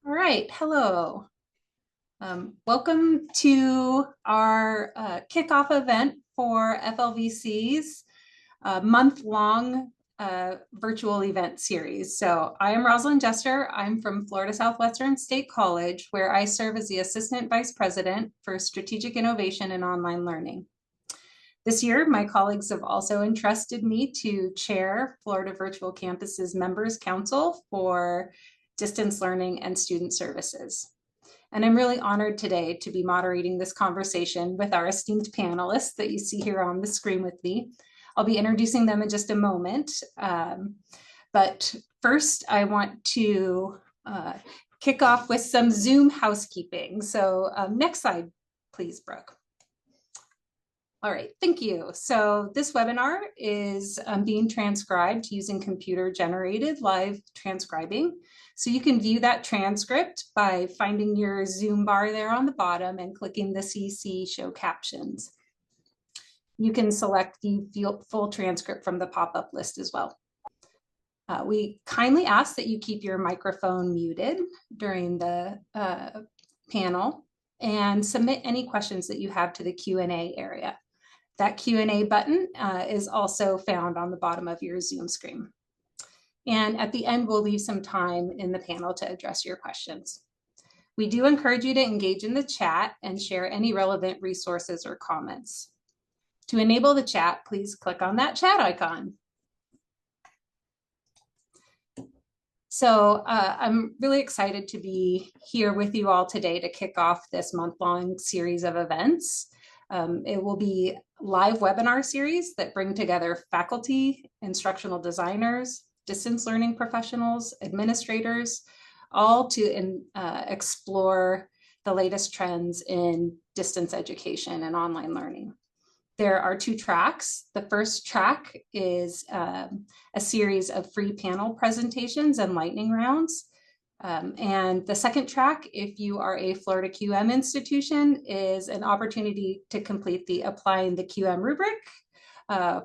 All right, hello. Welcome to our kickoff event for FLVC's month-long virtual event series. So I am Rozalind Jester. I'm from Florida Southwestern State College, where I serve as the Assistant Vice President for Strategic Innovation and Online Learning. This year, my colleagues have also entrusted me to chair Florida Virtual Campus's Members Council for Distance Learning and Student Services. And I'm really honored today to be moderating this conversation with our esteemed panelists that you see here on the screen with me. I'll be introducing them in just a moment. But first, I want to kick off with some Zoom housekeeping. So next slide, please, Brooke. All right, thank you. So this webinar is being transcribed using computer-generated live transcribing. So you can view that transcript by finding your Zoom bar there on the bottom and clicking the CC Show Captions. You can select the full transcript from the pop-up list as well. We kindly ask that you keep your microphone muted during the panel and submit any questions that you have to the Q&A area. That Q&A button is also found on the bottom of your Zoom screen. And at the end, we'll leave some time in the panel to address your questions. We do encourage you to engage in the chat and share any relevant resources or comments. To enable the chat, please click on that chat icon. So I'm really excited to be here with you all today to kick off this month-long series of events. It will be live webinar series that bring together faculty, instructional designers, distance learning professionals, administrators, all to explore the latest trends in distance education and online learning. There are two tracks. The first track is a series of free panel presentations and lightning rounds. And the second track, if you are a Florida QM institution, is an opportunity to complete the Applying the QM rubric,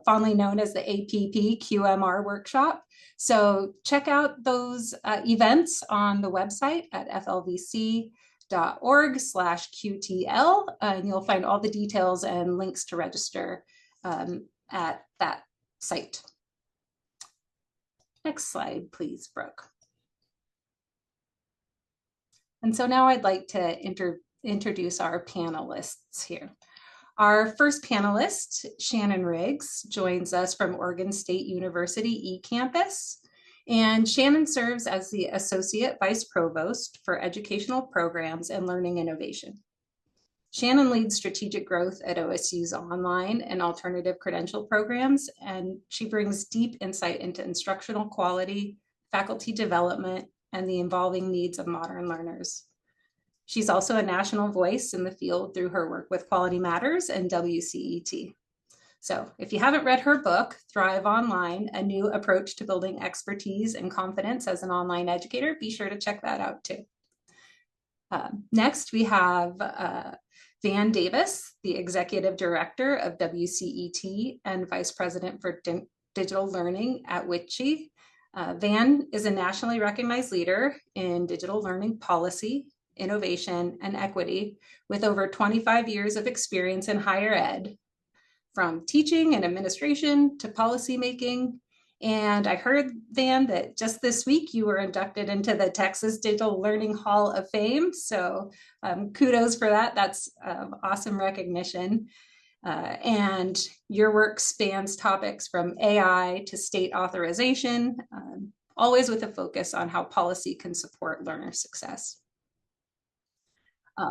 fondly known as the APP QMR workshop. So check out those events on the website at flvc.org/QTL, and you'll find all the details and links to register at that site. Next slide, please, Brooke. And so now I'd like to introduce our panelists here. Our first panelist, Shannon Riggs, joins us from Oregon State University eCampus. And Shannon serves as the Associate Vice Provost for Educational Programs and Learning Innovation. Shannon leads strategic growth at OSU's online and alternative credential programs, and she brings deep insight into instructional quality, faculty development, and the evolving needs of modern learners. She's also a national voice in the field through her work with Quality Matters and WCET. So if you haven't read her book, Thrive Online, A New Approach to Building Expertise and Confidence as an Online Educator, be sure to check that out too. Next, we have Van Davis, the Executive Director of WCET and Vice President for Digital Learning at WICHE. Van is a nationally recognized leader in digital learning policy, innovation, and equity with over 25 years of experience in higher ed, from teaching and administration to policy making. And I heard, Van, that just this week you were inducted into the Texas Digital Learning Hall of Fame. So kudos for that. That's awesome recognition. And your work spans topics from AI to state authorization, always with a focus on how policy can support learner success.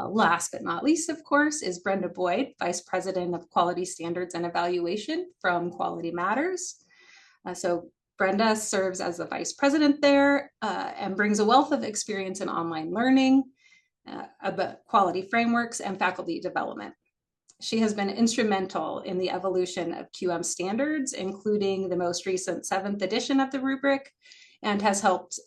Last but not least, of course, is Brenda Boyd, Vice President of Quality Standards and Evaluation from Quality Matters. So Brenda serves as the Vice President there and brings a wealth of experience in online learning, about quality frameworks, and faculty development. She has been instrumental in the evolution of QM standards, including the most recent 7th edition of the rubric, and has helped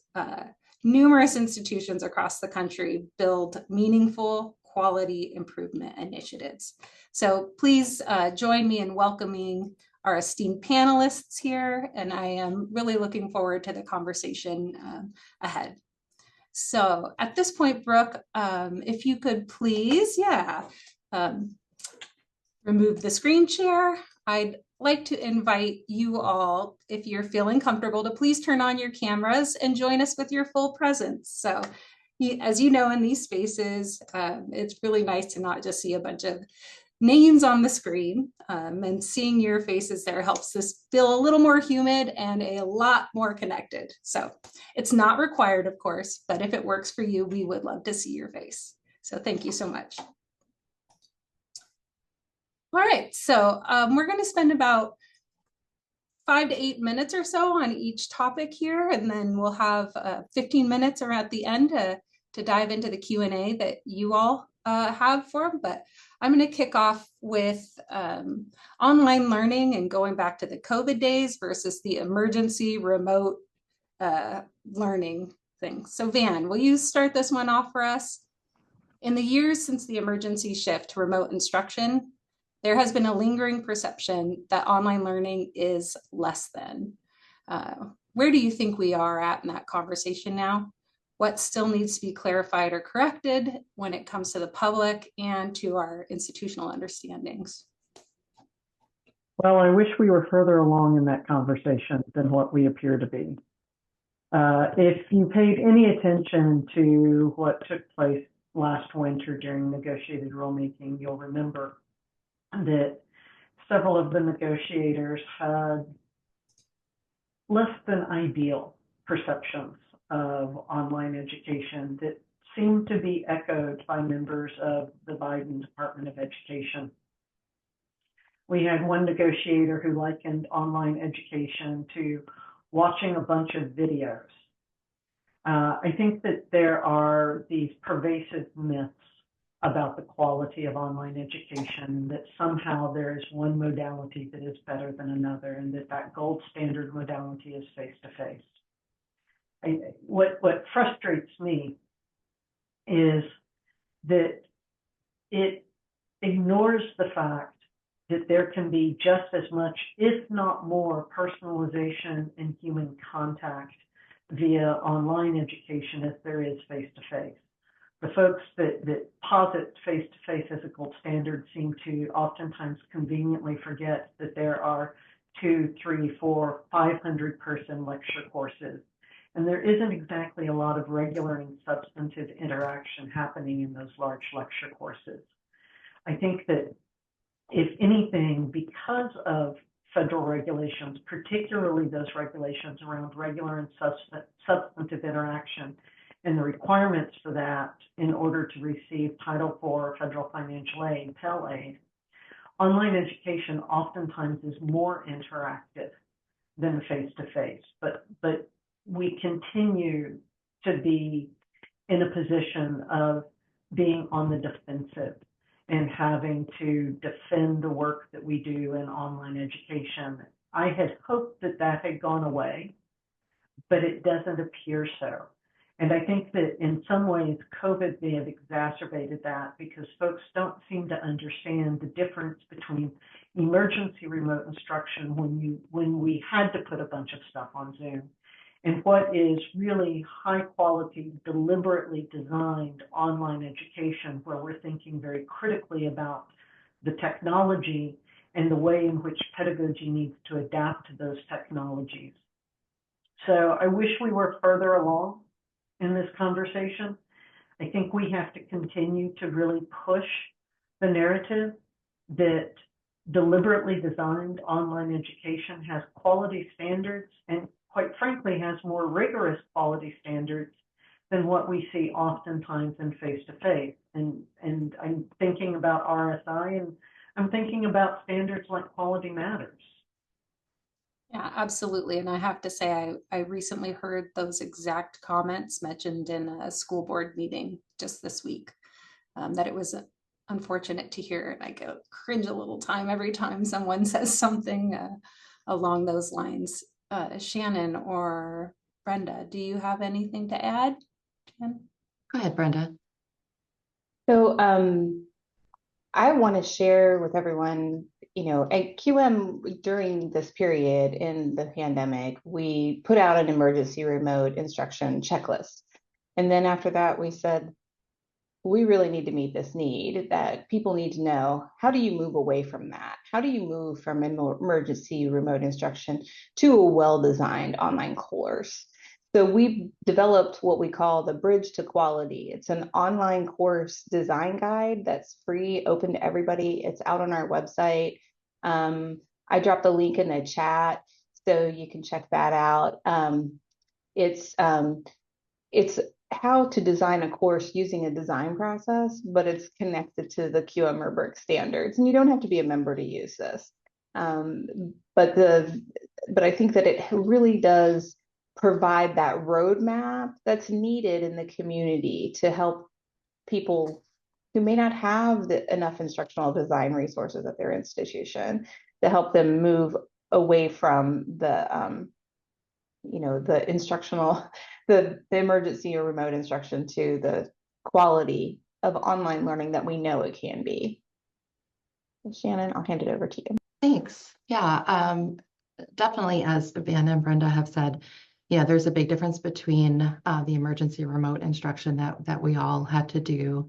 numerous institutions across the country build meaningful quality improvement initiatives. So please join me in welcoming our esteemed panelists here, and I am really looking forward to the conversation ahead. So at this point, Brooke, if you could please, remove the screen share. I'd like to invite you all, if you're feeling comfortable, to please turn on your cameras and join us with your full presence. So as you know, in these spaces, it's really nice to not just see a bunch of names on the screen, and seeing your faces there helps this feel a little more humid and a lot more connected. So it's not required, of course, but if it works for you, we would love to see your face. So thank you so much. All right, so we're going to spend about 5 to 8 minutes or so on each topic here, and then we'll have 15 minutes or at the end to dive into the Q&A that you all have for them. But I'm going to kick off with online learning and going back to the COVID days versus the emergency remote learning thing. So Van, will you start this one off for us? In the years since the emergency shift to remote instruction, there has been a lingering perception that online learning is less than. Where do you think we are at in that conversation now? What still needs to be clarified or corrected when it comes to the public and to our institutional understandings? Well, I wish we were further along in that conversation than what we appear to be. If you paid any attention to what took place last winter during negotiated rulemaking, you'll remember that several of the negotiators had less than ideal perceptions of online education that seemed to be echoed by members of the Biden Department of Education. We had one negotiator who likened online education to watching a bunch of videos. I think that there are these pervasive myths about the quality of online education, that somehow there is one modality that is better than another, and that gold standard modality is face-to-face. What frustrates me is that it ignores the fact that there can be just as much, if not more, personalization and human contact via online education as there is face-to-face. The folks that posit face-to-face as a gold standard seem to oftentimes conveniently forget that there are 2, 3, 4, 500 person lecture courses. And there isn't exactly a lot of regular and substantive interaction happening in those large lecture courses. I think that if anything, because of federal regulations, particularly those regulations around regular and substantive interaction, and the requirements for that in order to receive Title IV federal financial aid, Pell aid, online education oftentimes is more interactive than face-to-face. But we continue to be in a position of being on the defensive and having to defend the work that we do in online education. I had hoped that that had gone away, but it doesn't appear so. And I think that in some ways, COVID may have exacerbated that, because folks don't seem to understand the difference between emergency remote instruction when we had to put a bunch of stuff on Zoom, and what is really high quality, deliberately designed online education, where we're thinking very critically about the technology and the way in which pedagogy needs to adapt to those technologies. So I wish we were further along in this conversation. I think we have to continue to really push the narrative that deliberately designed online education has quality standards, and quite frankly has more rigorous quality standards than what we see oftentimes in face-to-face. And I'm thinking about RSI, and I'm thinking about standards like Quality Matters. Yeah, absolutely. And I have to say, I recently heard those exact comments mentioned in a school board meeting just this week, that it was unfortunate to hear. And I go cringe a little time every time someone says something along those lines. Shannon or Brenda, do you have anything to add? Jen? Go ahead, Brenda. So I want to share with everyone, at QM during this period in the pandemic, we put out an emergency remote instruction checklist. And then after that, we said, we really need to meet this need that people need to know. How do you move away from that? How do you move from emergency remote instruction to a well-designed online course? So we've developed what we call the Bridge to Quality. It's an online course design guide that's free, open to everybody. It's out on our website. I dropped the link in the chat so you can check that out. It's how to design a course using a design process, but it's connected to the QM rubric standards, and you don't have to be a member to use this. But I think that it really does provide that roadmap that's needed in the community to help people who may not have enough instructional design resources at their institution, to help them move away from the instructional, the emergency or remote instruction to the quality of online learning that we know it can be. Shannon, I'll hand it over to you. Thanks. Yeah, definitely, as Van and Brenda have said, yeah, there's a big difference between the emergency remote instruction that we all had to do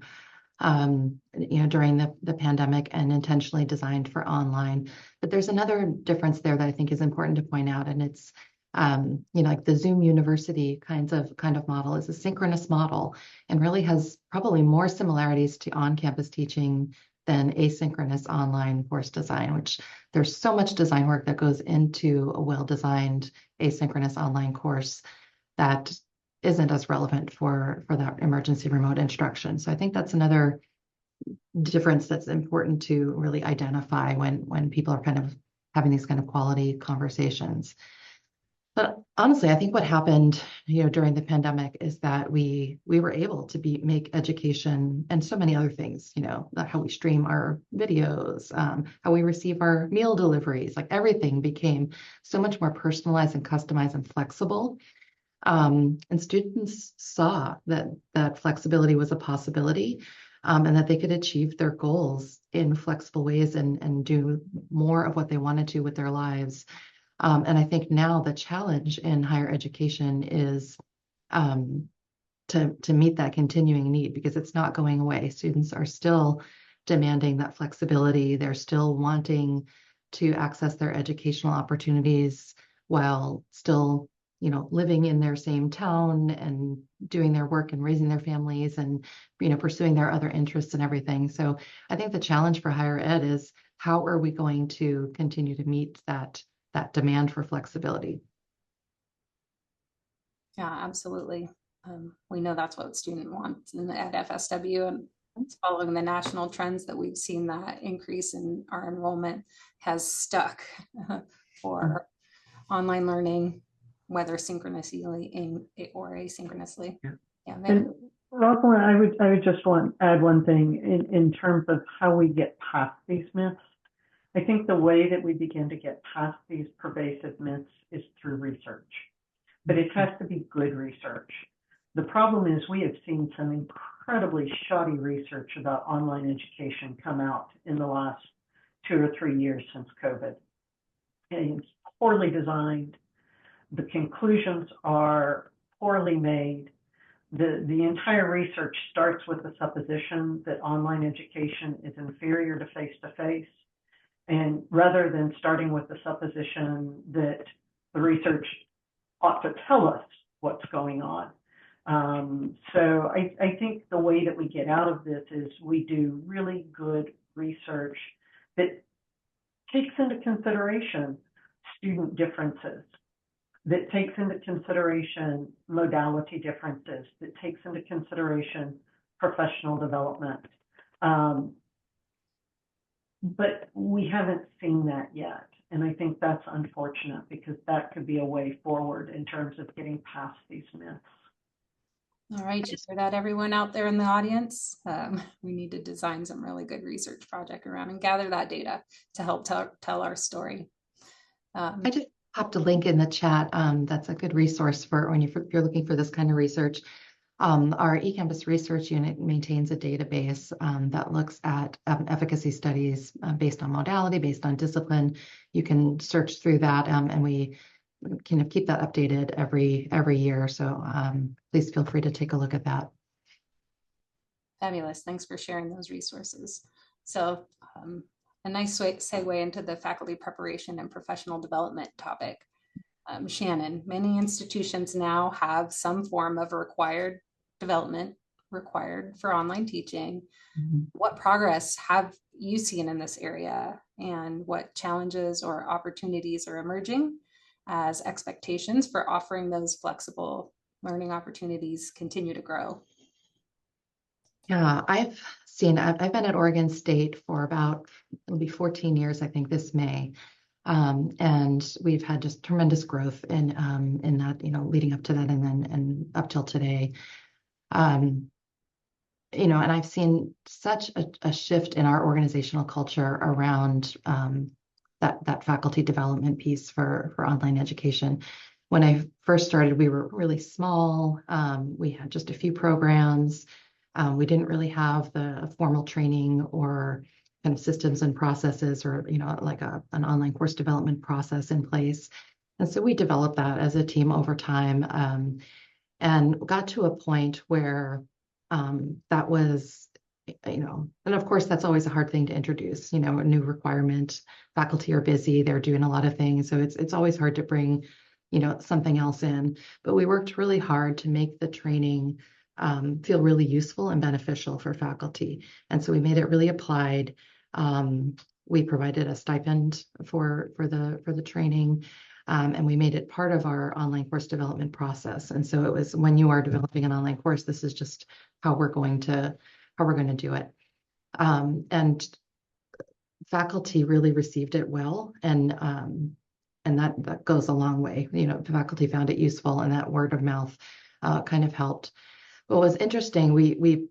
during the pandemic and intentionally designed for online. But there's another difference there that I think is important to point out, and it's like the Zoom University kind of model is a synchronous model and really has probably more similarities to on-campus teaching than asynchronous online course design, which there's so much design work that goes into a well-designed asynchronous online course that isn't as relevant for that emergency remote instruction. So I think that's another difference that's important to really identify when people are kind of having these kind of quality conversations. But honestly, I think what happened, during the pandemic is that we were able to make education and so many other things, how we stream our videos, how we receive our meal deliveries, like everything became so much more personalized and customized and flexible. And students saw that flexibility was a possibility, and that they could achieve their goals in flexible ways and do more of what they wanted to with their lives. And I think now the challenge in higher education is to meet that continuing need, because it's not going away. Students are still demanding that flexibility. They're still wanting to access their educational opportunities while still, living in their same town and doing their work and raising their families and, pursuing their other interests and everything. So I think the challenge for higher ed is, how are we going to continue to meet that demand for flexibility? Yeah, absolutely. We know that's what students want at FSW, and it's following the national trends that we've seen. That increase in our enrollment has stuck for online learning, whether synchronously or asynchronously. Yeah. And Rozalind, I would just add one thing in terms of how we get past these myths. I think the way that we begin to get past these pervasive myths is through research, but it has to be good research. The problem is we have seen some incredibly shoddy research about online education come out in the last 2 or 3 years since COVID. And it's poorly designed. The conclusions are poorly made. The entire research starts with the supposition that online education is inferior to face-to-face. And rather than starting with the supposition that the research ought to tell us what's going on. So I think the way that we get out of this is we do really good research that takes into consideration student differences, that takes into consideration modality differences, that takes into consideration professional development. But we haven't seen that yet. And I think that's unfortunate, because that could be a way forward in terms of getting past these myths. All right, you hear that, everyone out there in the audience? We need to design some really good research project around and gather that data to help tell our story. I just popped a link in the chat. That's a good resource for when you're looking for this kind of research. Our eCampus research unit maintains a database that looks at efficacy studies based on modality, based on discipline. You can search through that, and we kind of keep that updated every year. So please feel free to take a look at that. Fabulous. Thanks for sharing those resources. So a nice segue into the faculty preparation and professional development topic. Shannon, many institutions now have some form of required development required for online teaching. What progress have you seen in this area, and what challenges or opportunities are emerging as expectations for offering those flexible learning opportunities continue to grow? Yeah, I've been at Oregon State for about, it'll be 14 years, I think, this May. And we've had just tremendous growth in that, leading up to that and up till today. And I've seen such a shift in our organizational culture around that faculty development piece for online education. When I first started, we were really small. We had just a few programs. We didn't really have the formal training or kind of systems and processes, or like an online course development process in place. And so we developed that as a team over time, and got to a point where that was, and of course that's always a hard thing to introduce, a new requirement. Faculty are busy, they're doing a lot of things, so it's always hard to bring something else in. But we worked really hard to make the training feel really useful and beneficial for faculty. And so we made it really applied. We provided a stipend for the training, and we made it part of our online course development process. And so it was, when you are developing an online course, this is just how we're going to do it. And faculty really received it well, and that goes a long way. The faculty found it useful, and that word of mouth kind of helped. What was interesting, we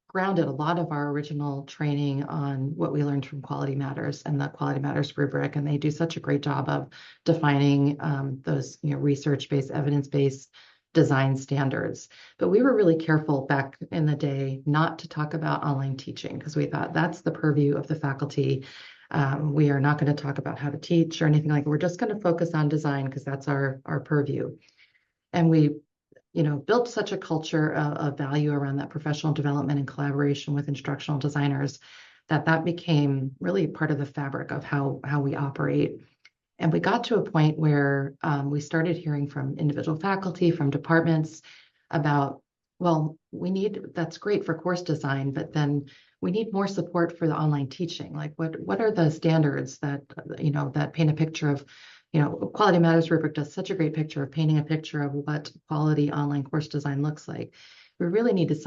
grounded a lot of our original training on what we learned from Quality Matters and the Quality Matters rubric, and they do such a great job of defining those research-based, evidence-based design standards. But we were really careful back in the day not to talk about online teaching, because we thought that's the purview of the faculty. We are not going to talk about how to teach or anything like that. We're just going to focus on design, because that's our purview. And we built such a culture of value around that professional development and collaboration with instructional designers that became really part of the fabric of how we operate. And we got to a point where we started hearing from individual faculty, from departments about, well, that's great for course design, but then we need more support for the online teaching. Like, what are the standards that paint a picture of, Quality Matters rubric does such a great picture of painting a picture of what quality online course design looks like. We really needed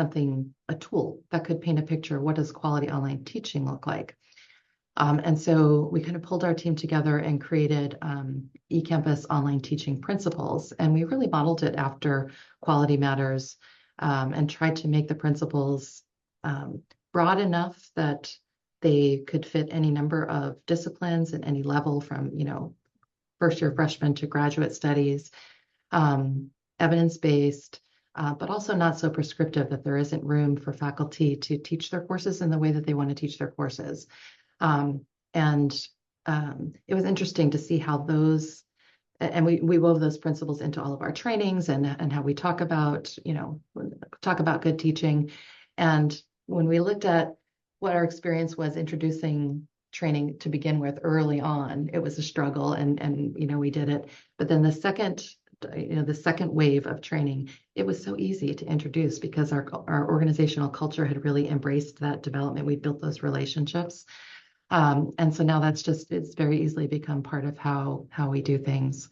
a tool that could paint a picture of what does quality online teaching look like. And so we kind of pulled our team together and created eCampus online teaching principles. And we really modeled it after Quality Matters, and tried to make the principles broad enough that they could fit any number of disciplines at any level, from, first-year freshman to graduate studies, evidence-based, but also not so prescriptive that there isn't room for faculty to teach their courses in the way that they want to teach their courses. It was interesting to see how those, and we wove those principles into all of our trainings and how we talk about good teaching. And when we looked at what our experience was introducing training to begin with early on, it was a struggle, and we did it. But then the second wave of training, it was so easy to introduce, because our organizational culture had really embraced that development. We built those relationships. And so now it's very easily become part of how we do things.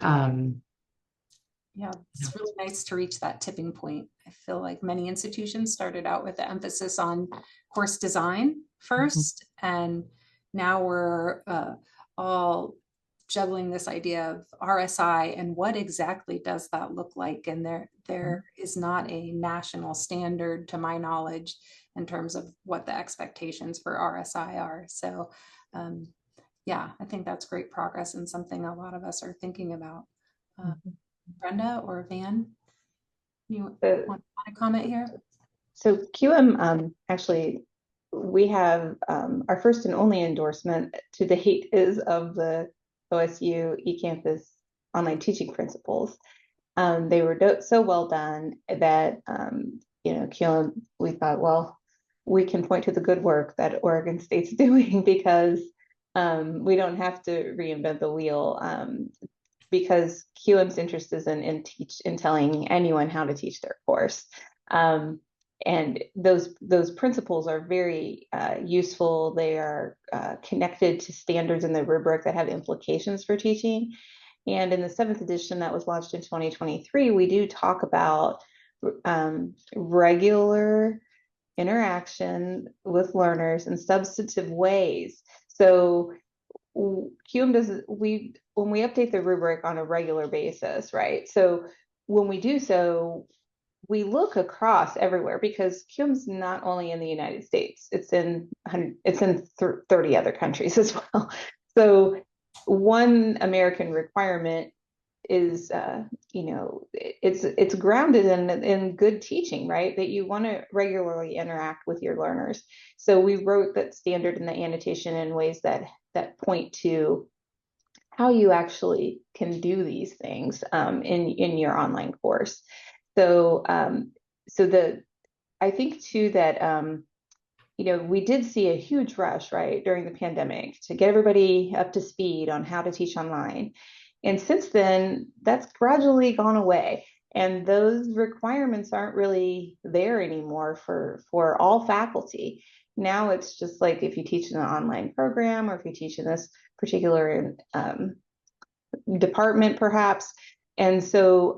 Yeah, it's really nice to reach that tipping point. I feel like many institutions started out with the emphasis on course design first, and now we're all juggling this idea of RSI and what exactly does that look like. And there is not a national standard, to my knowledge, in terms of what the expectations for RSI are. So yeah, I think that's great progress and something a lot of us are thinking about. Brenda or Van, you want to comment here? So QM, actually, we have our first and only endorsement to date is of the OSU eCampus online teaching principles. They were so well done that, we thought, well, we can point to the good work that Oregon State's doing because we don't have to reinvent the wheel, because QM's interest is in telling anyone how to teach their course. And those principles are very useful. They are connected to standards in the rubric that have implications for teaching. And in the 7th edition that was launched in 2023, we do talk about regular interaction with learners in substantive ways. So QM when we update the rubric on a regular basis, right? So when we do so, we look across everywhere because QM's not only in the United States, it's in 30 other countries as well. So one American requirement is, it's grounded in good teaching, right? That you want to regularly interact with your learners. So we wrote that standard in the annotation in ways that point to how you actually can do these things in your online course. So, I think too that, we did see a huge rush, right, during the pandemic to get everybody up to speed on how to teach online. And since then, that's gradually gone away. And those requirements aren't really there anymore for all faculty. Now it's just like if you teach in an online program or if you teach in this particular department, perhaps. And so,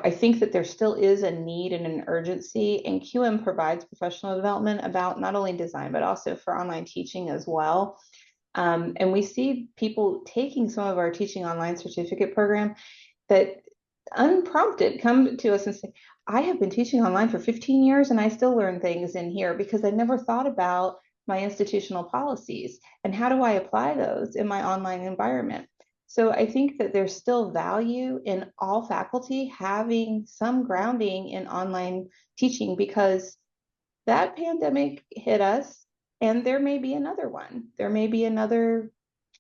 I think that there still is a need and an urgency, and QM provides professional development about not only design, but also for online teaching as well. And we see people taking some of our teaching online certificate program that unprompted come to us and say, I have been teaching online for 15 years and I still learn things in here because I never thought about my institutional policies and how do I apply those in my online environment. So I think that there's still value in all faculty having some grounding in online teaching because that pandemic hit us and there may be another one. There may be another,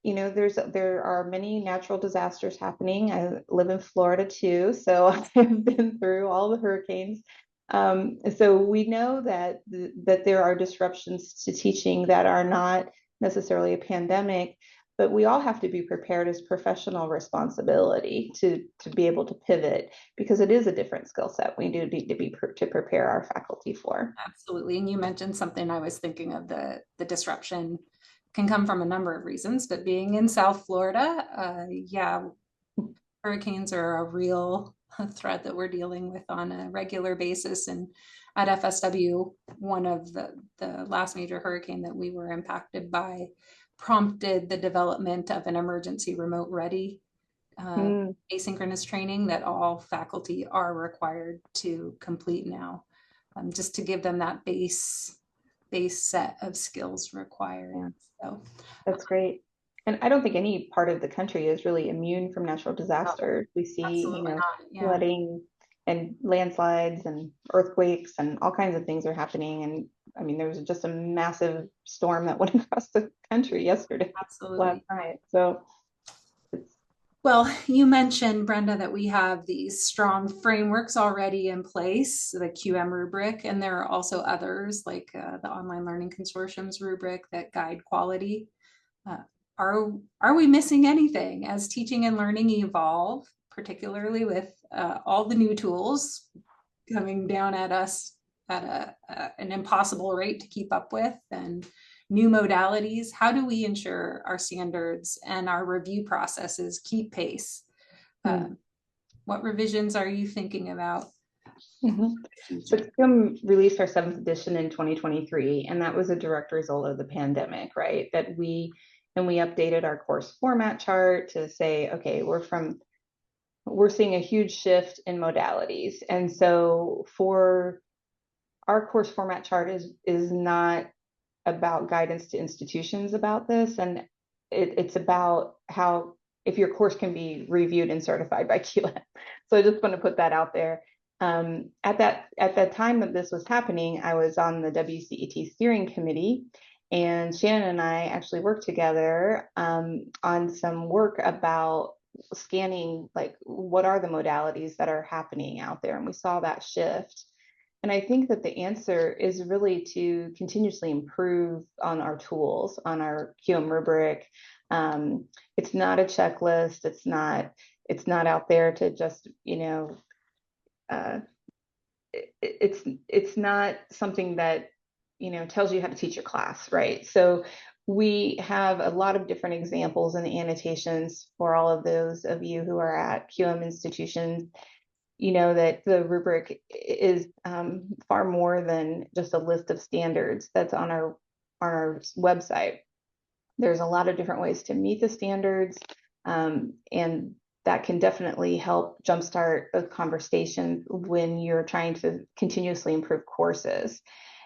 there are many natural disasters happening. I live in Florida too, so I've been through all the hurricanes. So we know that there are disruptions to teaching that are not necessarily a pandemic, but we all have to be prepared as professional responsibility to be able to pivot because it is a different skill set we do need to prepare our faculty for. Absolutely. And you mentioned something I was thinking of, the disruption can come from a number of reasons, but being in South Florida, hurricanes are a real threat that we're dealing with on a regular basis. And at FSW, one of the last major hurricane that we were impacted by prompted the development of an emergency remote ready asynchronous training that all faculty are required to complete now, just to give them that base set of skills required. Yeah. So that's great. And I don't think any part of the country is really immune from natural disasters. We see, flooding and landslides and earthquakes and all kinds of things are happening. And I mean, there was just a massive storm that went across the country yesterday, last night. So, well, you mentioned, Brenda, that we have these strong frameworks already in place, the QM rubric, and there are also others like the Online Learning Consortium's rubric that guide quality. Are we missing anything as teaching and learning evolve, particularly with all the new tools coming down at us at an impossible rate to keep up with, and new modalities? How do we ensure our standards and our review processes keep pace? What revisions are you thinking about? So QM released our 7th edition in 2023, and that was a direct result of the pandemic, right? That we updated our course format chart to say, okay, we're seeing a huge shift in modalities. And so for our course format chart is not about guidance to institutions about this. And it's about how, if your course can be reviewed and certified by QM. So I just want to put that out there. At that time that this was happening, I was on the WCET steering committee, And Shannon and I actually worked together on some work about scanning, like, what are the modalities that are happening out there? And we saw that shift. And I think that the answer is really to continuously improve on our tools, on our QM rubric. It's not a checklist. It's not out there to just, it's not something that, tells you how to teach your class, right? So we have a lot of different examples and annotations for all of those of you who are at QM institutions. That the rubric is far more than just a list of standards that's on our website. There's a lot of different ways to meet the standards, and that can definitely help jumpstart a conversation when you're trying to continuously improve courses.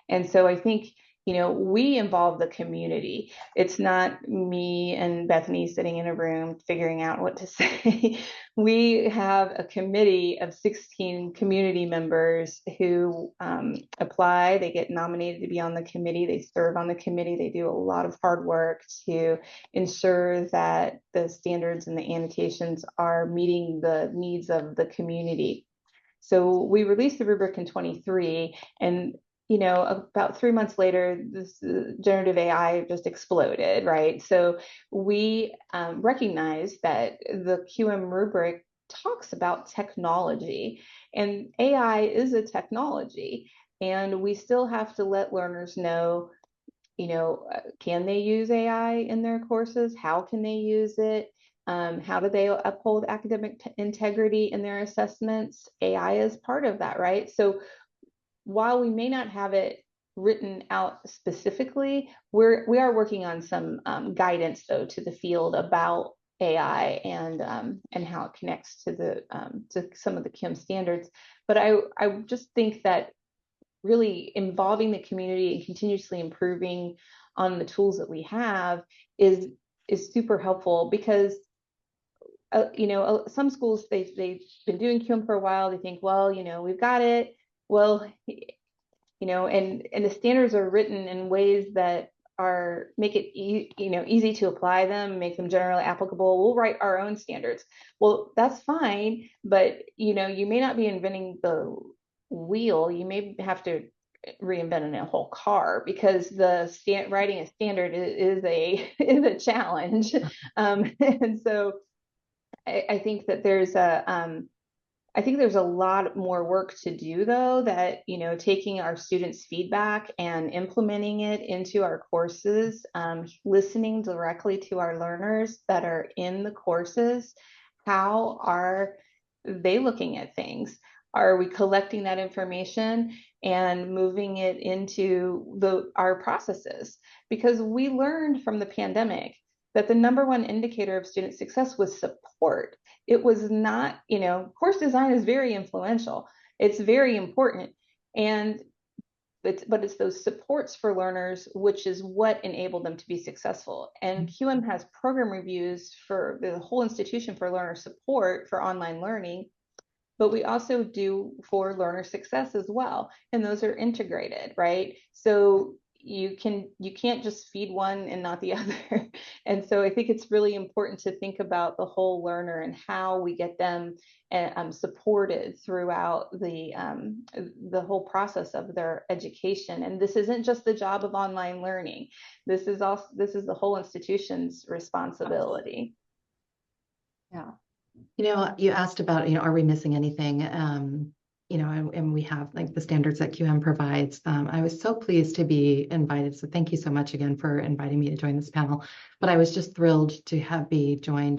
And so I think, we involve the community. It's not me and Bethany sitting in a room figuring out what to say. We have a committee of 16 community members who apply. They get nominated to be on the committee. They serve on the committee. They do a lot of hard work to ensure that the standards and the annotations are meeting the needs of the community. So we released the rubric in 23, and about 3 months later, this generative AI just exploded, right? So we recognize that the QM rubric talks about technology, and AI is a technology, and we still have to let learners know, can they use AI in their courses? How can they use it? How do they uphold academic integrity in their assessments? AI is part of that, right? So while we may not have it written out specifically, we are working on some guidance, though, to the field about AI and how it connects to some of the QM standards. But I just think that really involving the community and continuously improving on the tools that we have is super helpful, because some schools, they've been doing QM for a while. They think, well, we've got it. Well, and the standards are written in ways that make it easy to apply them, make them generally applicable. We'll write our own standards. Well, that's fine, but you may not be inventing the wheel. You may have to reinvent a whole car, because writing a standard is a challenge. And so I think that there's a lot more work to do, though, that, taking our students' feedback and implementing it into our courses, listening directly to our learners that are in the courses. How are they looking at things? Are we collecting that information and moving it into our processes? Because we learned from the pandemic that the #1 indicator of student success was support. It was not, course design is very influential. It's very important. But it's those supports for learners, which is what enabled them to be successful. And QM has program reviews for the whole institution for learner support for online learning, but we also do for learner success as well. And those are integrated, right? So you can't just feed one and not the other. And so I think it's really important to think about the whole learner and how we get them supported throughout the whole process of their education. And this isn't just the job of online learning. This is the whole institution's responsibility. Yeah. You asked about, are we missing anything? And we have, like, the standards that QM provides. I was so pleased to be invited. So thank you so much again for inviting me to join this panel. But I was just thrilled to be joining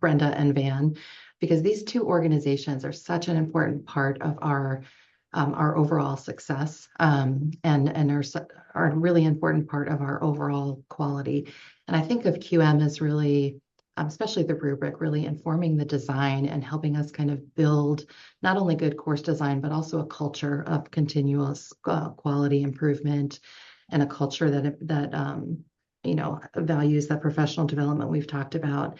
Brenda and Van, because these two organizations are such an important part of our overall success, and are a really important part of our overall quality. And I think of QM as really, especially the rubric, really informing the design and helping us kind of build not only good course design, but also a culture of continuous quality improvement, and a culture that values that professional development we've talked about.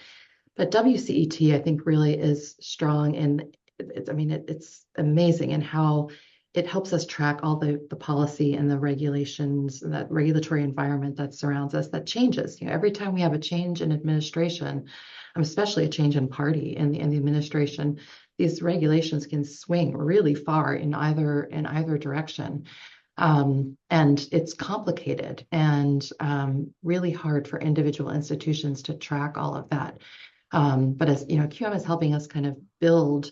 But WCET, I think, really is strong, and it's amazing in how it helps us track all the policy and the regulations, that regulatory environment that surrounds us that changes. Every time we have a change in administration, especially a change in party in the administration, these regulations can swing really far in either direction. And it's complicated and really hard for individual institutions to track all of that. But as QM is helping us kind of build,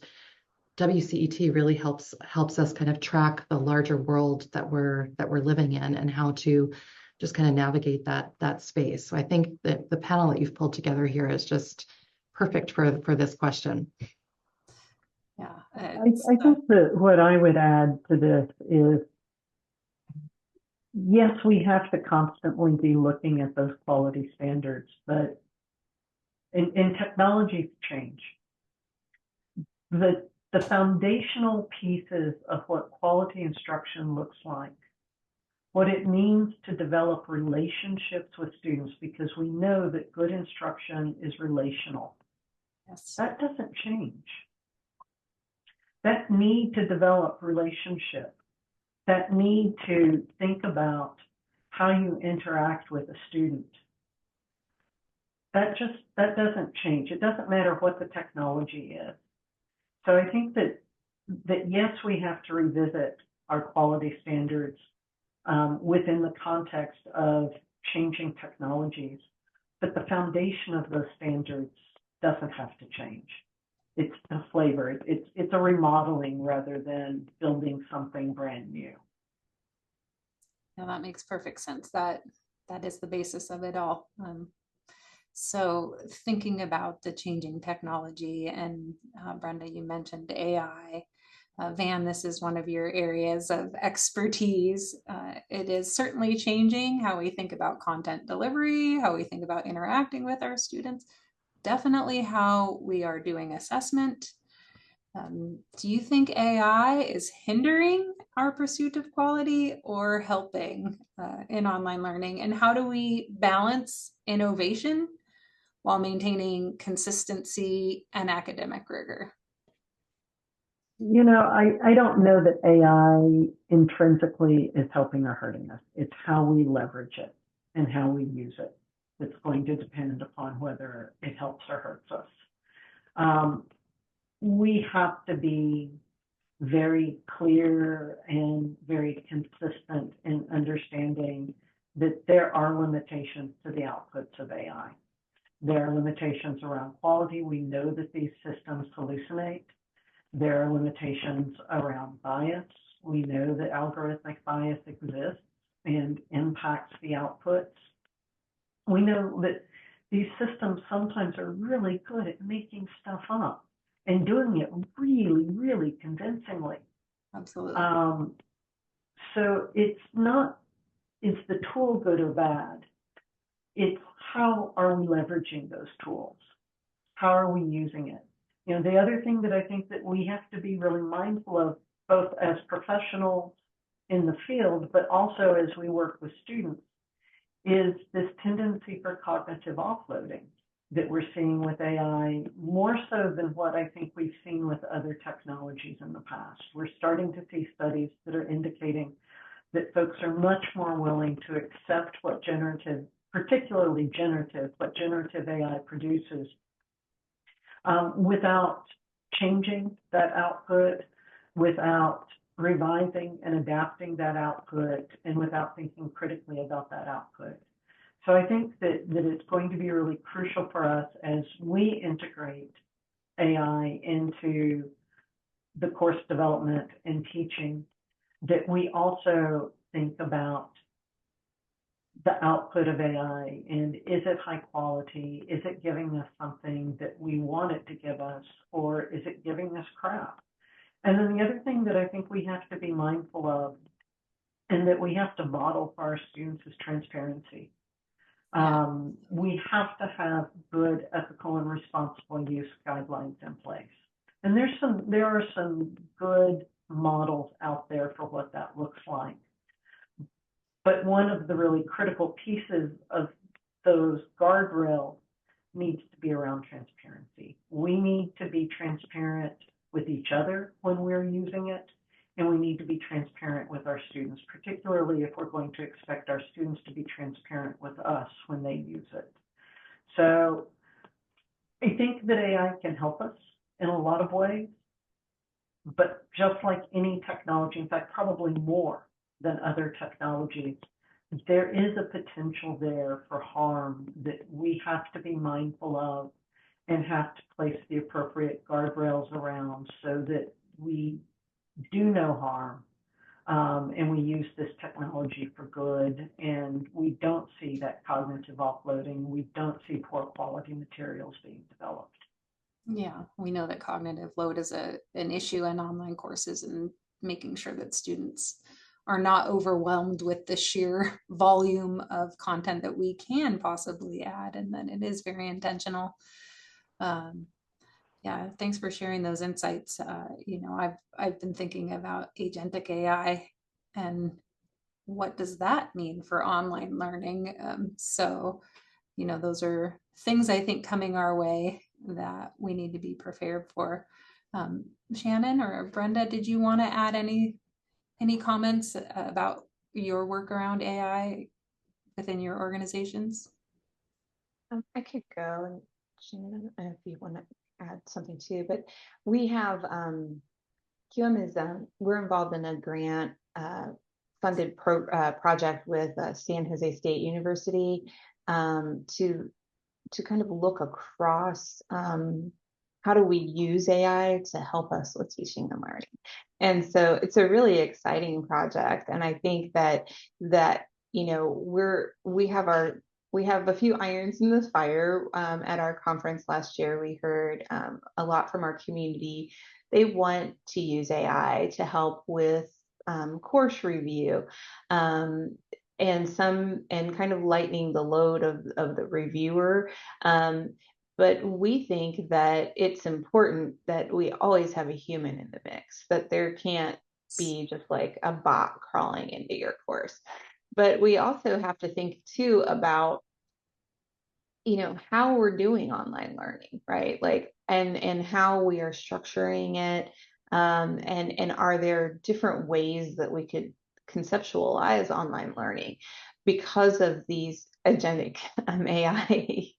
WCET really helps us kind of track the larger world that we're living in and how to just kind of navigate that space. So I think that the panel that you've pulled together here is just perfect for this question. Yeah, I think that what I would add to this is, yes, we have to constantly be looking at those quality standards, but in technologies change. The foundational pieces of what quality instruction looks like, what it means to develop relationships with students, because we know that good instruction is relational. yes. That doesn't change. That need to develop relationship, that need to think about how you interact with a student, that doesn't change. It doesn't matter what the technology is. So I think that yes, we have to revisit our quality standards within the context of changing technologies, but the foundation of those standards doesn't have to change. It's the flavor. It's a remodeling rather than building something brand new. No, that makes perfect sense. That is the basis of it all. So thinking about the changing technology, and Brenda, you mentioned AI. Van, this is one of your areas of expertise. It is certainly changing how we think about content delivery, how we think about interacting with our students, definitely how we are doing assessment. Do you think AI is hindering our pursuit of quality or helping in online learning? And how do we balance innovation while maintaining consistency and academic rigor? I don't know that AI intrinsically is helping or hurting us. It's how we leverage it and how we use it that's going to depend upon whether it helps or hurts us. We have to be very clear and very consistent in understanding that there are limitations to the outputs of AI. There are limitations around quality. We know that these systems hallucinate. There are limitations around bias. We know that algorithmic bias exists and impacts the outputs. We know that these systems sometimes are really good at making stuff up and doing it really, really convincingly. Absolutely. So it's not, is the tool good or bad? It's how are we leveraging those tools? How are we using it? The other thing that I think that we have to be really mindful of, both as professionals in the field, but also as we work with students, is this tendency for cognitive offloading that we're seeing with AI, more so than what I think we've seen with other technologies in the past. We're starting to see studies that are indicating that folks are much more willing to accept what particularly what generative AI produces, without changing that output, without revising and adapting that output, and without thinking critically about that output. So I think that it's going to be really crucial for us as we integrate AI into the course development and teaching, that we also think about the output of AI, and is it high quality? Is it giving us something that we want it to give us, or is it giving us crap? And then the other thing that I think we have to be mindful of, and that we have to model for our students, is transparency. We have to have good ethical and responsible use guidelines in place. And there are some good models out there for what that looks like. But one of the really critical pieces of those guardrails needs to be around transparency. We need to be transparent with each other when we're using it, and we need to be transparent with our students, particularly if we're going to expect our students to be transparent with us when they use it. So I think that AI can help us in a lot of ways, but just like any technology, in fact, probably more than other technologies, there is a potential there for harm that we have to be mindful of and have to place the appropriate guardrails around so that we do no harm, and we use this technology for good, and we don't see that cognitive offloading, we don't see poor quality materials being developed. Yeah, we know that cognitive load is an issue in online courses, and making sure that students are not overwhelmed with the sheer volume of content that we can possibly add, and that it is very intentional. Yeah, thanks for sharing those insights. I've been thinking about agentic AI and what does that mean for online learning. So those are things I think coming our way that we need to be prepared for. Shannon or Brenda, did you want to add any comments about your work around AI within your organizations? I could go, and Shannon, I don't know if you want to add something too, but we have QM is we're involved in a grant funded project with San Jose State University to kind of look across how do we use AI to help us with teaching and learning. And so it's a really exciting project, and I think that we have a few irons in the fire. At our conference last year, we heard a lot from our community. They want to use AI to help with course review, and kind of lightening the load of the reviewer. But we think that it's important that we always have a human in the mix, that there can't be just like a bot crawling into your course. But we also have to think too about, how we're doing online learning, right? Like, and how we are structuring it. And are there different ways that we could conceptualize online learning because of these agentic AI,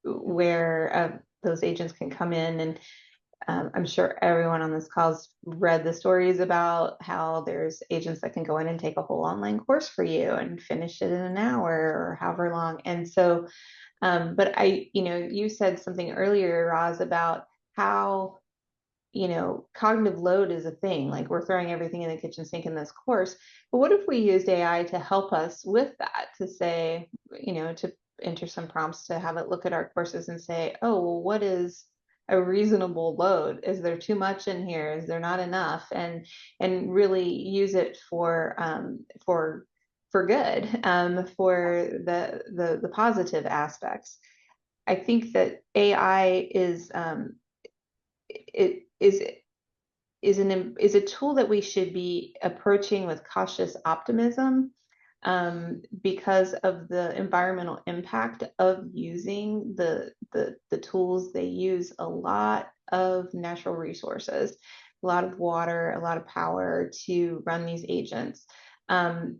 where those agents can come in, and I'm sure everyone on this call's read the stories about how there's agents that can go in and take a whole online course for you and finish it in an hour or however long. And so, but you said something earlier, Roz, about how, cognitive load is a thing, like we're throwing everything in the kitchen sink in this course. But what if we used AI to help us with that, to say, to enter some prompts to have it look at our courses and say, oh, well, what is a reasonable load? Is there too much in here? Is there not enough? And really use it for good, for the positive aspects. I think that AI is a tool that we should be approaching with cautious optimism, because of the environmental impact of using the tools. They use a lot of natural resources, a lot of water, a lot of power to run these agents, and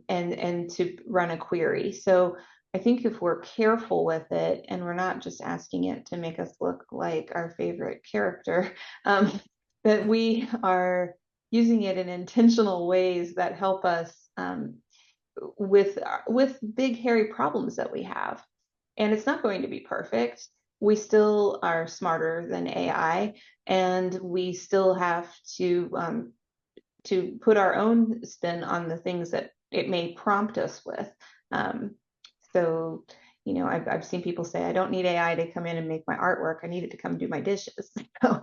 to run a query. So I think if we're careful with it and we're not just asking it to make us look like our favorite character, that we are using it in intentional ways that help us with big, hairy problems that we have. And it's not going to be perfect. We still are smarter than AI, and we still have to put our own spin on the things that it may prompt us with. So, I've seen people say, I don't need AI to come in and make my artwork. I need it to come do my dishes. So.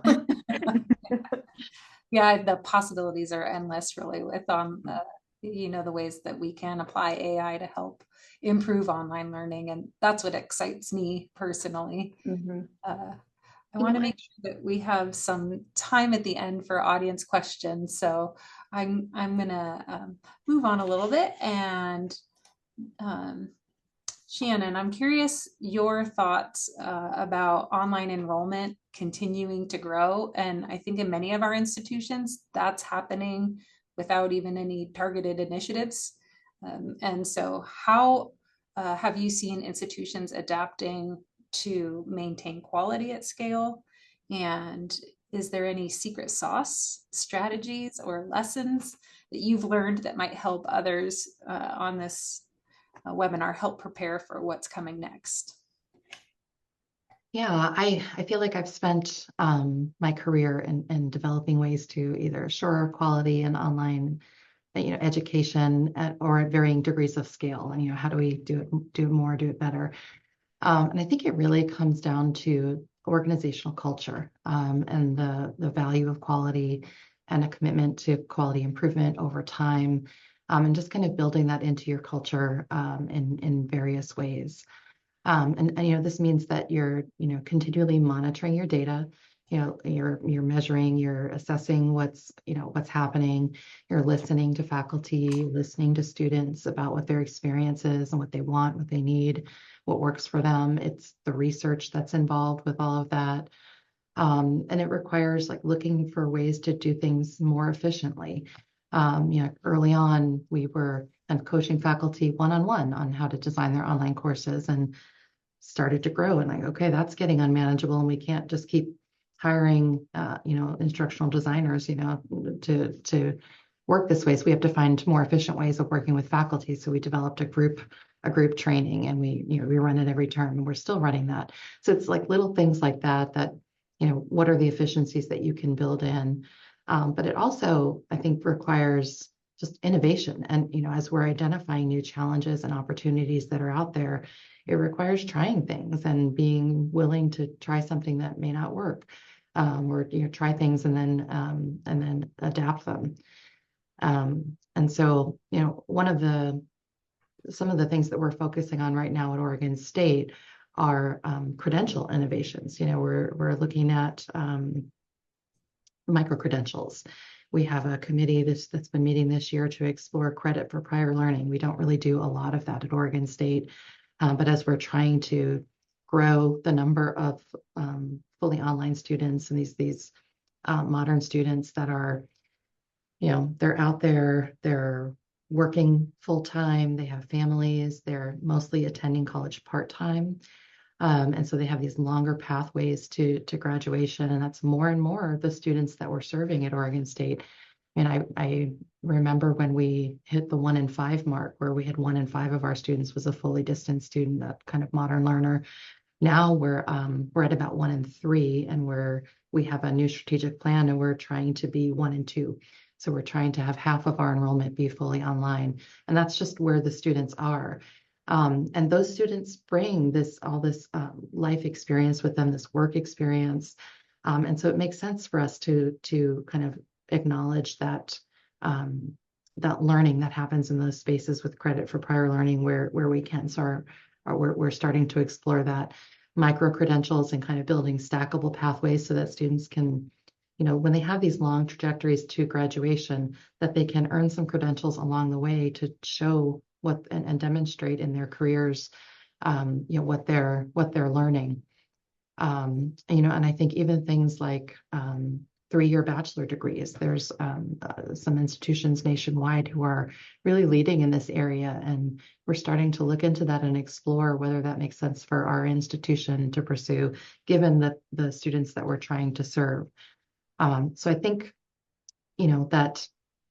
Yeah, the possibilities are endless, really, with the ways that we can apply AI to help improve online learning, and that's what excites me personally. Mm-hmm. I want to make sure that we have some time at the end for audience questions, so I'm gonna move on a little bit. And Shannon, I'm curious your thoughts about online enrollment continuing to grow. And I think in many of our institutions, that's happening without even any targeted initiatives. And so how have you seen institutions adapting to maintain quality at scale? And is there any secret sauce strategies or lessons that you've learned that might help others on this webinar help prepare for what's coming next? Yeah, I feel like I've spent my career in developing ways to either assure quality and online education or at varying degrees of scale. And how do we do more, do it better? And I think it really comes down to organizational culture and the value of quality and a commitment to quality improvement over time, and just kind of building that into your culture in various ways. And this means that you're continually monitoring your data. You're measuring, you're assessing what's happening. You're listening to faculty, listening to students about what their experience is and what they want, what they need, what works for them. It's the research that's involved with all of that. And it requires looking for ways to do things more efficiently. Early on, we were coaching faculty one-on-one on how to design their online courses, and started to grow and okay, that's getting unmanageable, and we can't just keep hiring instructional designers to work this way. So we have to find more efficient ways of working with faculty. So we developed a group training, and we run it every term, and we're still running that. So it's little things like that what are the efficiencies that you can build in, but it also, I think, requires just innovation. And as we're identifying new challenges and opportunities that are out there, it requires trying things and being willing to try something that may not work, or try things and then adapt them. And so some of the things that we're focusing on right now at Oregon State are credential innovations. We're looking at micro credentials. We have a committee that's been meeting this year to explore credit for prior learning. We don't really do a lot of that at Oregon State, but as we're trying to grow the number of fully online students and these modern students that are, they're out there, they're working full time, they have families, they're mostly attending college part-time. And so they have these longer pathways to graduation, and that's more and more the students that we're serving at Oregon State. And I remember when we hit the 1 in 5 mark, where we had 1 in 5 of our students was a fully distance student, that kind of modern learner. Now we're at about 1 in 3, and we have a new strategic plan, and we're trying to be 1 in 2. So we're trying to have half of our enrollment be fully online, and that's just where the students are. And those students bring all this life experience with them, this work experience. And so it makes sense for us to kind of acknowledge that learning that happens in those spaces with credit for prior learning where we can. So we're starting to explore that micro credentials and kind of building stackable pathways so that students can, when they have these long trajectories to graduation, that they can earn some credentials along the way to show and demonstrate in their careers, what they're learning. And I think even things like 3-year bachelor degrees, there's some institutions nationwide who are really leading in this area, and we're starting to look into that and explore whether that makes sense for our institution to pursue, given the students that we're trying to serve. So I think,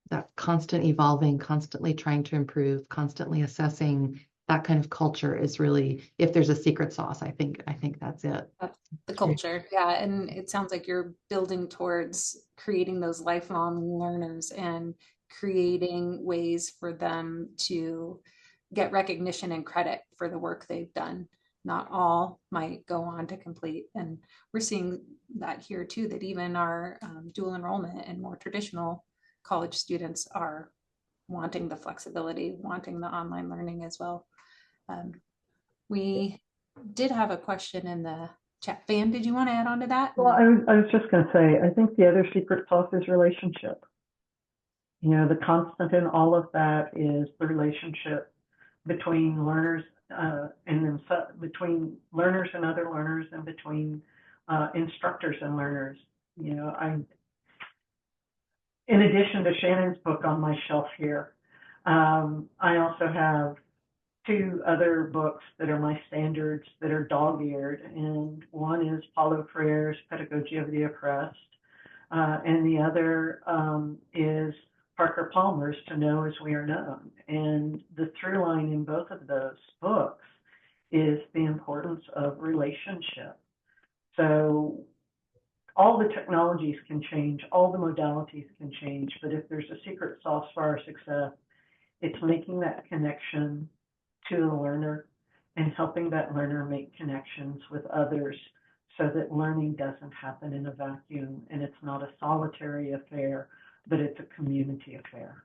that constant evolving, constantly trying to improve, constantly assessing, that kind of culture is really, if there's a secret sauce, I think that's it. That's the culture. Yeah. And it sounds like you're building towards creating those lifelong learners and creating ways for them to get recognition and credit for the work they've done. Not all might go on to complete. And we're seeing that here too, that even our dual enrollment and more traditional college students are wanting the flexibility, wanting the online learning as well. We did have a question in the chat. Van, did you want to add on to that? Well, I was just going to say, I think the other secret sauce is relationship. The constant in all of that is the relationship between learners and between learners and other learners, and between instructors and learners. in addition to Shannon's book on my shelf here, I also have 2 other books that are my standards that are dog-eared, and one is Paulo Freire's Pedagogy of the Oppressed, and the other is Parker Palmer's To Know as We Are Known. And the through line in both of those books is the importance of relationship. So all the technologies can change, all the modalities can change, but if there's a secret sauce for our success, it's making that connection to the learner and helping that learner make connections with others so that learning doesn't happen in a vacuum and it's not a solitary affair, but it's a community affair.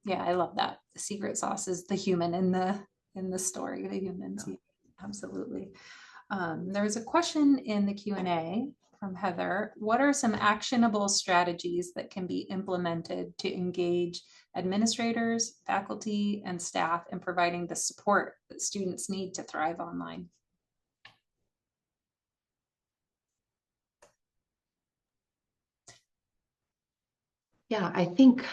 Yeah, I love that. The secret sauce is the human in the story, the humans. Yeah. Absolutely. There was a question in the Q&A from Heather. What are some actionable strategies that can be implemented to engage administrators, faculty, and staff in providing the support that students need to thrive online? Yeah, I think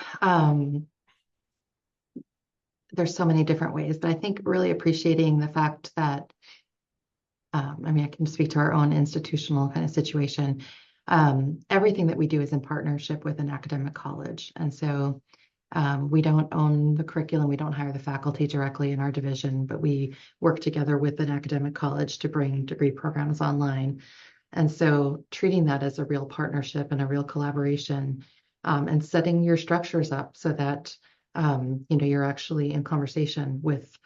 there's so many different ways, but I think really appreciating the fact that, I mean, I can speak to our own institutional kind of situation. Everything that we do is in partnership with an academic college. And so we don't own the curriculum, we don't hire the faculty directly in our division, but we work together with an academic college to bring degree programs online. And so treating that as a real partnership and a real collaboration, and setting your structures up so that you're actually in conversation with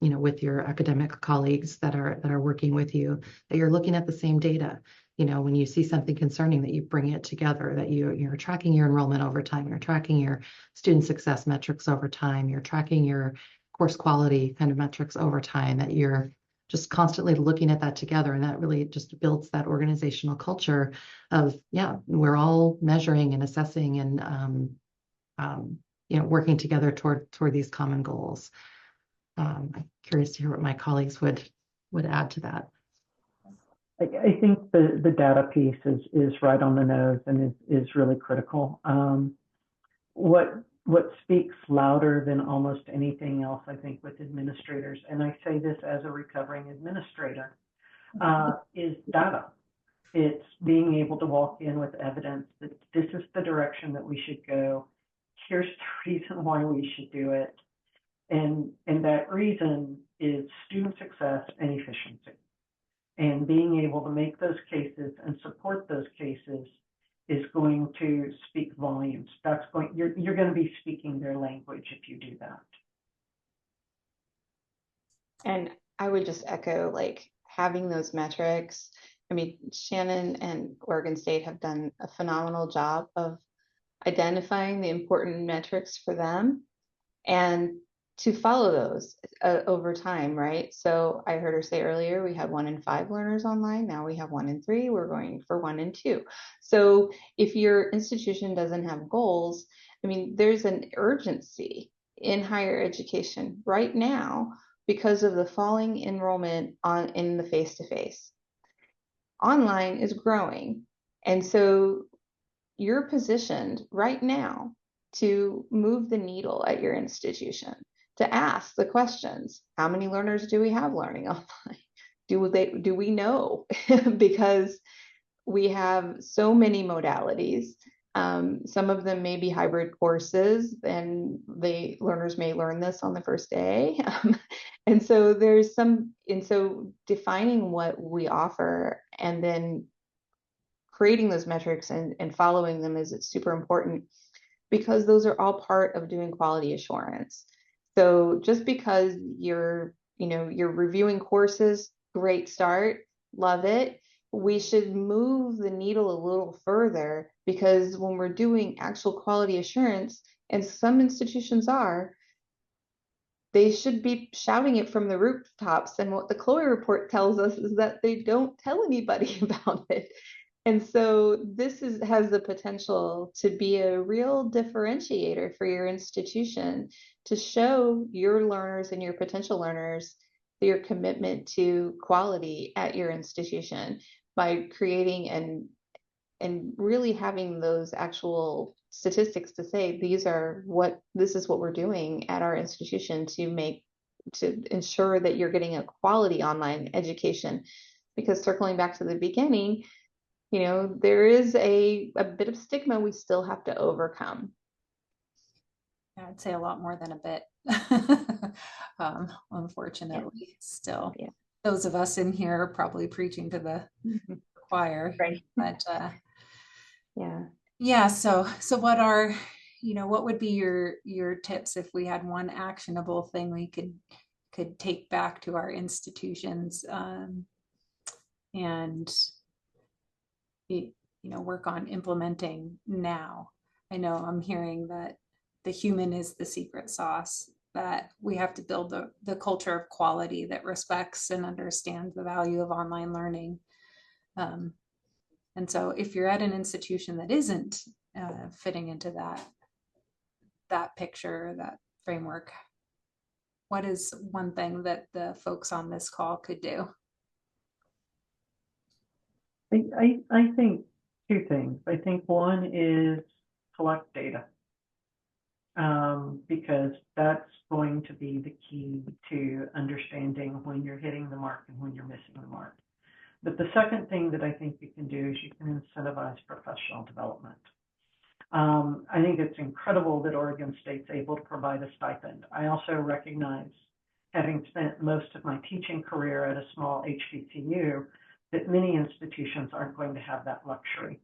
with your academic colleagues that are working with you, that you're looking at the same data. When you see something concerning, that you bring it together, that you're tracking your enrollment over time, you're tracking your student success metrics over time, you're tracking your course quality kind of metrics over time, that you're just constantly looking at that together. And that really just builds that organizational culture of, we're all measuring and assessing and, working together toward these common goals. I'm curious to hear what my colleagues would add to that. I think the data piece is right on the nose and is really critical. What speaks louder than almost anything else, I think, with administrators, and I say this as a recovering administrator, is data. It's being able to walk in with evidence that this is the direction that we should go. Here's the reason why we should do it. And that reason is student success and efficiency. And being able to make those cases and support those cases is going to speak volumes. You're going to be speaking their language if you do that. And I would just echo, having those metrics. I mean, Shannon and Oregon State have done a phenomenal job of identifying the important metrics for them and to follow those over time, right? So I heard her say earlier, we had 1 in 5 learners online. Now we have 1 in 3. We're going for 1 in 2. So if your institution doesn't have goals, I mean, there's an urgency in higher education right now because of the falling enrollment in the face-to-face. Online is growing. And so you're positioned right now to move the needle at your institution, to ask the questions. How many learners do we have learning online? Do we know? Because we have so many modalities. Some of them may be hybrid courses, and the learners may learn this on the first day. And so defining what we offer and then creating those metrics and following them is super important, because those are all part of doing quality assurance. So just because you're reviewing courses, great start, love it. We should move the needle a little further, because when we're doing actual quality assurance, and some institutions they should be shouting it from the rooftops. And what the Chloe report tells us is that they don't tell anybody about it. And so this has the potential to be a real differentiator for your institution, to show your learners and your potential learners your commitment to quality at your institution by creating an and really having those actual statistics to say this is what we're doing at our institution to ensure that you're getting a quality online education. Because circling back to the beginning, there is a bit of stigma we still have to overcome. I'd say a lot more than a bit. Unfortunately, still, those of us in here are probably preaching to the choir. Right. But yeah. So what are, what would be your tips if we had one actionable thing we could take back to our institutions, and work on implementing now? I know I'm hearing that the human is the secret sauce, that we have to build the culture of quality that respects and understands the value of online learning. And so if you're at an institution that isn't fitting into that picture, that framework, what is one thing that the folks on this call could do? I think two things. I think one is collect data, because that's going to be the key to understanding when you're hitting the mark and when you're missing the mark. But the second thing that I think you can do is you can incentivize professional development. I think it's incredible that Oregon State's able to provide a stipend. I also recognize, having spent most of my teaching career at a small HBCU, that many institutions aren't going to have that luxury.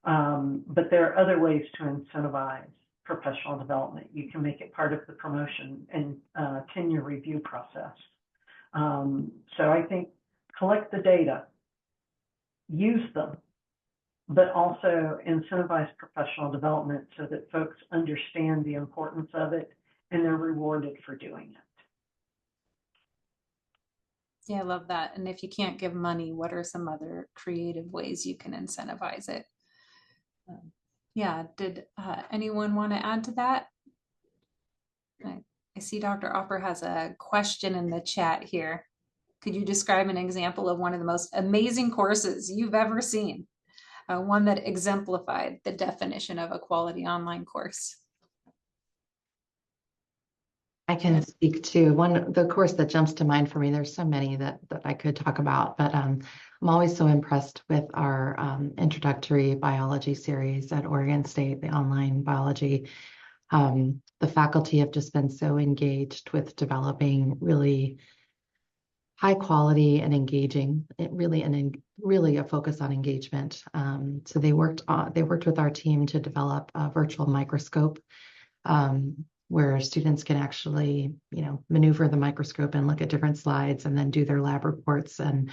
But there are other ways to incentivize professional development. You can make it part of the promotion and tenure review process. So I think collect the data, use them, but also incentivize professional development so that folks understand the importance of it and they're rewarded for doing it. Yeah, I love that. And if you can't give money, what are some other creative ways you can incentivize it? Did anyone want to add to that? I see Dr. Opper has a question in the chat here. Could you describe an example of one of the most amazing courses you've ever seen? One that exemplified the definition of a quality online course. I can speak to the course that jumps to mind for me. There's so many that I could talk about, but I'm always so impressed with our introductory biology series at Oregon State, the online biology. The faculty have just been so engaged with developing really high quality and engaging, really a focus on engagement. So they worked with our team to develop a virtual microscope, where students can actually, maneuver the microscope and look at different slides and then do their lab reports, and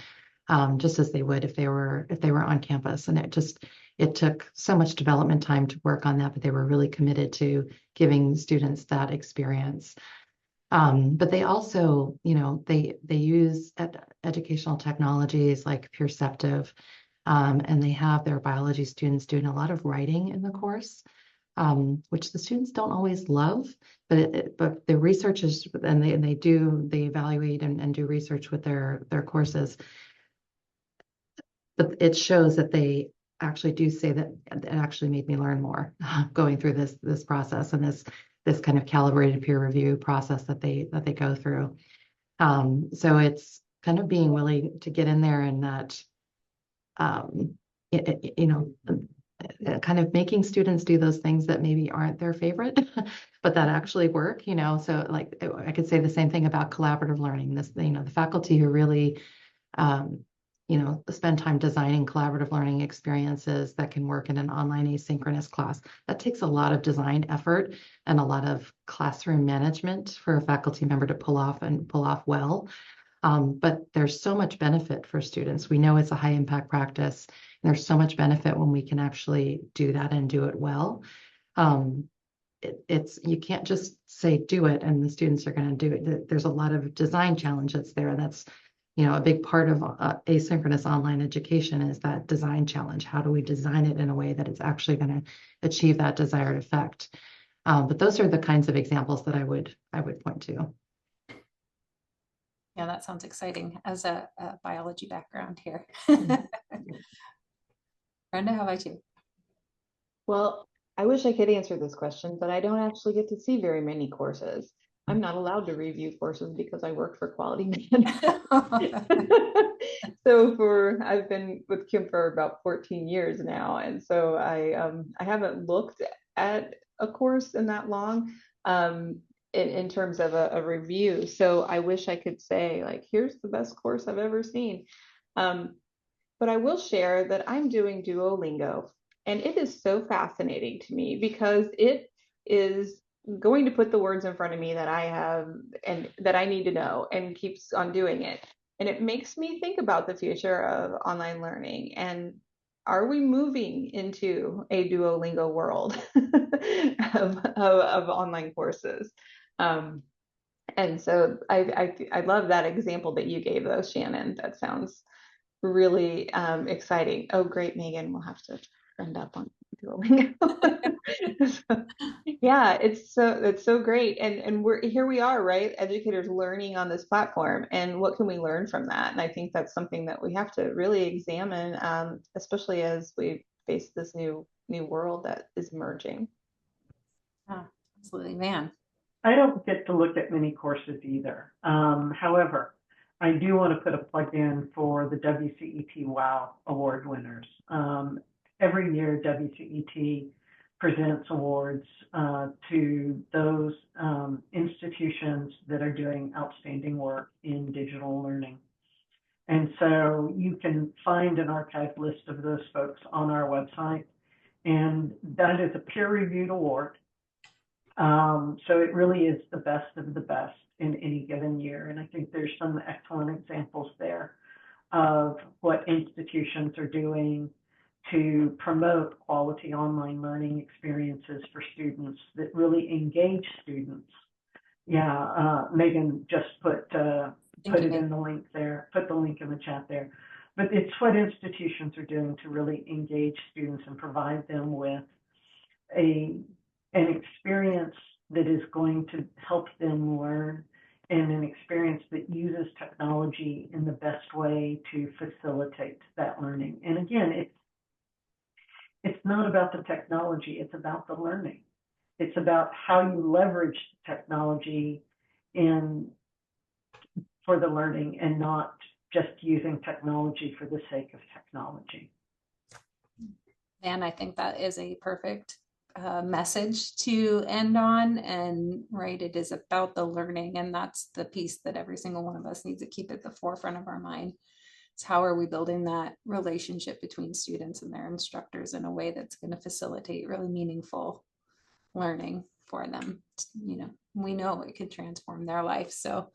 just as they would if they were on campus. And it took so much development time to work on that, but they were really committed to giving students that experience. But they also, they use educational technologies like Perceptive, and they have their biology students doing a lot of writing in the course, which the students don't always love, but the researchers, and they evaluate and do research with their courses. But it shows that they actually do say that it actually made me learn more going through this process and this kind of calibrated peer review process that they go through. So it's kind of being willing to get in there and that, kind of making students do those things that maybe aren't their favorite, but that actually work, So like I could say the same thing about collaborative learning. The faculty who really, spend time designing collaborative learning experiences that can work in an online asynchronous class. That takes a lot of design effort and a lot of classroom management for a faculty member to pull off well. But there's so much benefit for students. We know it's a high impact practice, and there's so much benefit when we can actually do that and do it well. You can't just say do it and the students are going to do it. There's a lot of design challenges there. That's a big part of asynchronous online education is that design challenge. How do we design it in a way that it's actually going to achieve that desired effect? But those are the kinds of examples that I would point to. Yeah, that sounds exciting as a biology background here. Brenda, how about you? Well, I wish I could answer this question, but I don't actually get to see very many courses. I'm not allowed to review courses because I work for quality management. So I've been with Kim for about 14 years now, and so I haven't looked at a course in that long in terms of a review. So I wish I could say like, here's the best course I've ever seen. But I will share that I'm doing Duolingo, and it is so fascinating to me because it is going to put the words in front of me that I have and that I need to know, and keeps on doing it. And it makes me think about the future of online learning, and are we moving into a Duolingo world of online courses? And so I love that example that you gave, though, Shannon. That sounds really exciting. Oh, great, Megan. We'll have to friend up on Duolingo. So, yeah, it's so great. And we are, right? Educators learning on this platform. And what can we learn from that? And I think that's something that we have to really examine, especially as we face this new world that is emerging. Yeah, absolutely, man. I don't get to look at many courses either. However, I do want to put a plug in for the WCET WOW Award winners. Every year, WCET presents awards to those institutions that are doing outstanding work in digital learning. And so you can find an archived list of those folks on our website. And that is a peer-reviewed award. So it really is the best of the best in any given year. And I think there's some excellent examples there of what institutions are doing to promote quality online learning experiences for students that really engage students. Yeah, Megan just put it in the link there, put the link in the chat there. But it's what institutions are doing to really engage students and provide them with an experience that is going to help them learn, and an experience that uses technology in the best way to facilitate that learning. And again, it's not about the technology, it's about the learning. It's about how you leverage technology for the learning, and not just using technology for the sake of technology. And I think that is a perfect message to end on. And right, it is about the learning, and that's the piece that every single one of us needs to keep at the forefront of our mind. It's how are we building that relationship between students and their instructors in a way that's going to facilitate really meaningful learning for them. You know, we know it could transform their life. So